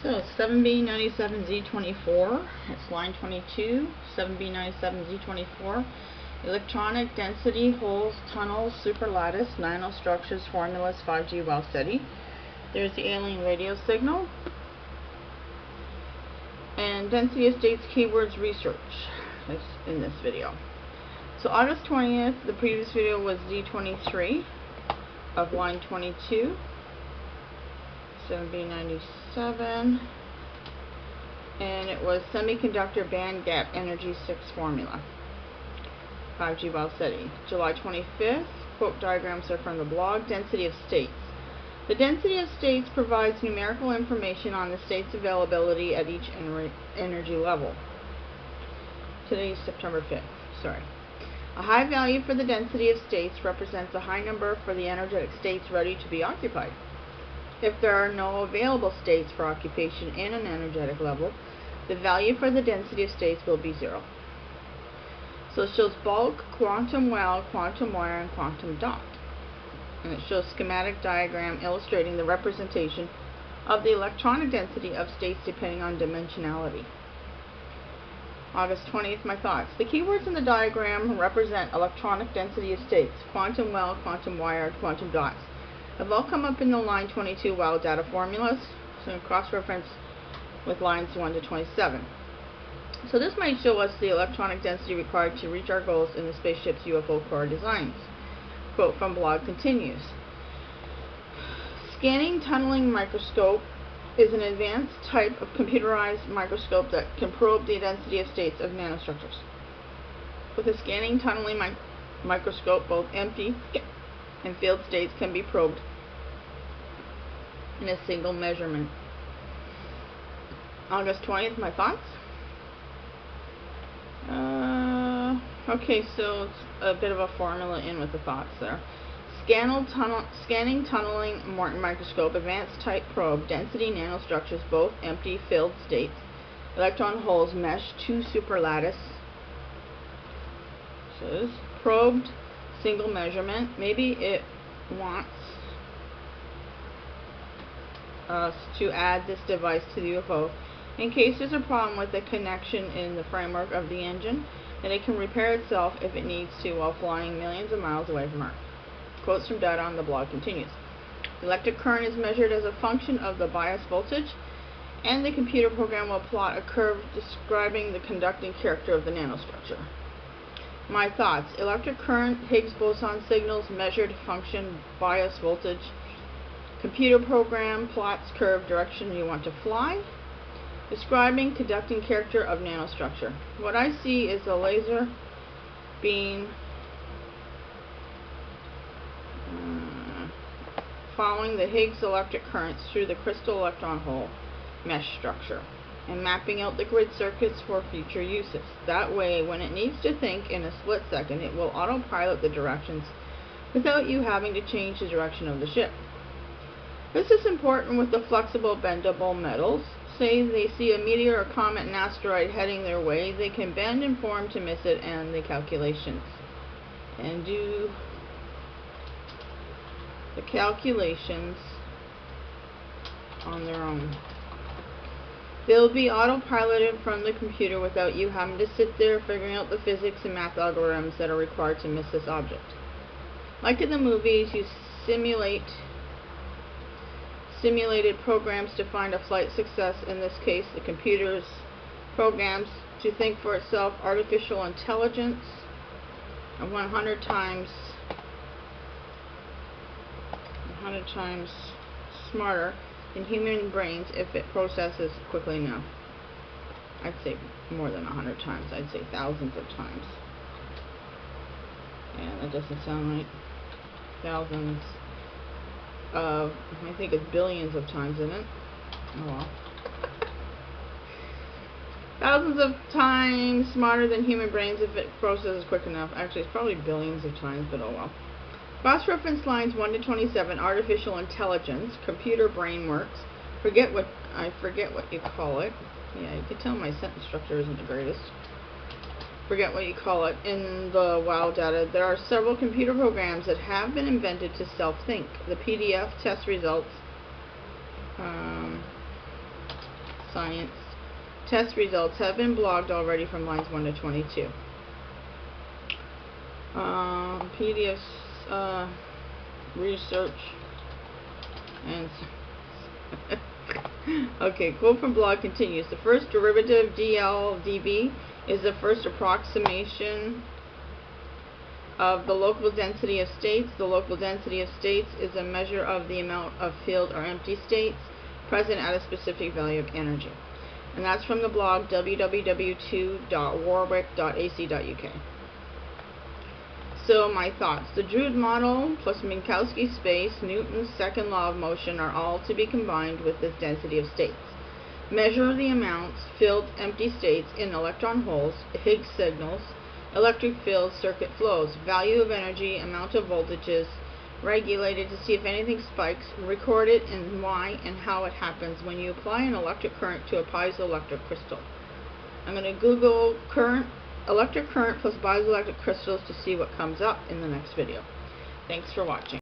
So 7b97z24, it's line 22, 7b97z24, electronic density, holes, tunnels, superlattice, nanostructures, formulas, 5G Wow Seti. There's the alien radio signal. And density of states keywords research is in this video. So August 20th, the previous video was Z23 of line 22. 7b97, and it was semiconductor band gap energy 6 formula, 5G Wow Seti. July 25th, quote diagrams are from the blog. Density of states. The density of states provides numerical information on the state's availability at each energy level. Today is September 5th. Sorry. A high value for the density of states represents a high number for the energetic states ready to be occupied. If there are no available states for occupation in an energetic level, the value for the density of states will be 0. So it shows bulk, quantum well, quantum wire, and quantum dot. And it shows schematic diagram illustrating the representation of the electronic density of states depending on dimensionality. August 20th, my thoughts. The keywords in the diagram represent electronic density of states, quantum well, quantum wire, quantum dots. Have all come up in the line 22 WOW data formulas, so cross-reference with lines 1 to 27. So this might show us the electronic density required to reach our goals in the spaceship's UFO core designs. Quote from blog continues. Scanning tunneling microscope is an advanced type of computerized microscope that can probe the density of states of nanostructures. With a scanning tunneling microscope, both empty and filled states can be probed in a single measurement. August 20th, my thoughts. Okay, so it's a bit of a formula in with the thoughts there. Scanning tunneling microscope, advanced type probe, density nanostructures, both empty, filled states, electron holes, mesh, 2 superlattice. Says probed, single measurement. Maybe it wants us to add this device to the UFO in case there's a problem with the connection in the framework of the engine, and it can repair itself if it needs to while flying millions of miles away from Earth. Quotes from data on the blog continues. Electric current is measured as a function of the bias voltage, and the computer program will plot a curve describing the conducting character of the nanostructure. My thoughts. Electric current, Higgs boson signals, measured function, bias voltage. Computer program plots curve direction you want to fly. Describing conducting character of nanostructure. What I see is a laser beam following the Higgs electric currents through the crystal electron hole mesh structure and mapping out the grid circuits for future uses. That way, when it needs to think in a split second, it will autopilot the directions without you having to change the direction of the ship. This is important with the flexible bendable metals. Say they see a meteor or comet and asteroid heading their way, they can bend and form to miss it and the calculations. And do the calculations on their own. They'll be autopiloted from the computer without you having to sit there figuring out the physics and math algorithms that are required to miss this object. Like in the movies, you simulated programs to find a flight success. In this case, the computer's programs to think for itself. Artificial intelligence, 100 times smarter than human brains if it processes quickly enough. I'd say more than 100 times. I'd say thousands of times. Yeah, that doesn't sound right. Thousands of, I think it's billions of times, isn't it? Oh well. Thousands of times smarter than human brains if it processes quick enough. Actually, it's probably billions of times, but oh well. Cross-reference lines 1 to 27, artificial intelligence, computer brain works. I forget what you call it. Yeah, you can tell my sentence structure isn't the greatest. Forget what you call it. In the WOW data, there are several computer programs that have been invented to self-think. The PDF test results Science. Test results have been blogged already from lines 1 to 22. PDFs, research, and okay, quote from blog continues. The first derivative, dL/dB, is the first approximation of the local density of states. The local density of states is a measure of the amount of filled or empty states present at a specific value of energy. And that's from the blog www.warwick.ac.uk. So my thoughts. The Drude model plus Minkowski space, Newton's second law of motion are all to be combined with this density of states. Measure the amounts, filled, empty states in electron holes, Higgs signals, electric fields, circuit flows, value of energy, amount of voltages, regulated to see if anything spikes, record it and why and how it happens when you apply an electric current to a piezoelectric crystal. I'm going to Google electric current plus piezoelectric crystals to see what comes up in the next video. Thanks for watching.